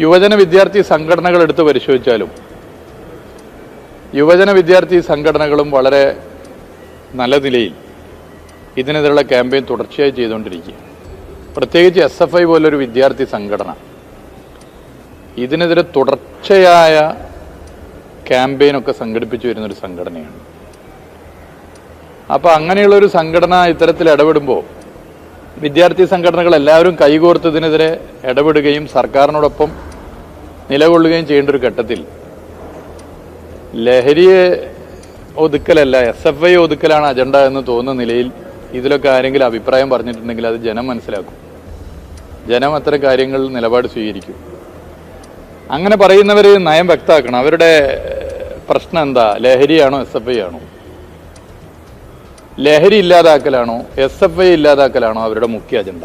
യുവജന വിദ്യാർത്ഥി സംഘടനകൾ എടുത്ത് പരിശോധിച്ചാലും യുവജന വിദ്യാർത്ഥി സംഘടനകളും വളരെ നല്ല നിലയിൽ ഇതിനെതിരെയുള്ള ക്യാമ്പയിൻ തുടർച്ചയായി ചെയ്തുകൊണ്ടിരിക്കുക. പ്രത്യേകിച്ച് SFI പോലൊരു വിദ്യാർത്ഥി സംഘടന ഇതിനെതിരെ തുടർച്ചയായ ക്യാമ്പയിനൊക്കെ സംഘടിപ്പിച്ചു വരുന്നൊരു സംഘടനയാണ്. അപ്പോൾ അങ്ങനെയുള്ളൊരു സംഘടന ഇത്തരത്തിൽ ഇടപെടുമ്പോൾ വിദ്യാർത്ഥി സംഘടനകൾ എല്ലാവരും കൈകോർത്ത് ഇതിനെതിരെ ഇടപെടുകയും സർക്കാരിനോടൊപ്പം നിലകൊള്ളുകയും ചെയ്യേണ്ട ഒരു ഘട്ടത്തിൽ ലഹരിയെ ഒതുക്കലല്ല SFI ഒതുക്കലാണ് അജണ്ട എന്ന് തോന്നുന്ന നിലയിൽ ഇതിലൊക്കെ ആരെങ്കിലും അഭിപ്രായം പറഞ്ഞിട്ടുണ്ടെങ്കിൽ അത് ജനം മനസ്സിലാക്കും. ജനം അത്തരം കാര്യങ്ങളിൽ നിലപാട് സ്വീകരിക്കും. അങ്ങനെ പറയുന്നവർ നയം വ്യക്തമാക്കണം. അവരുടെ പ്രശ്നം എന്താ? ലഹരിയാണോ SFI ആണോ? ലഹരി ഇല്ലാതാക്കലാണോ SFI ഇല്ലാതാക്കലാണോ അവരുടെ മുഖ്യ അജണ്ട?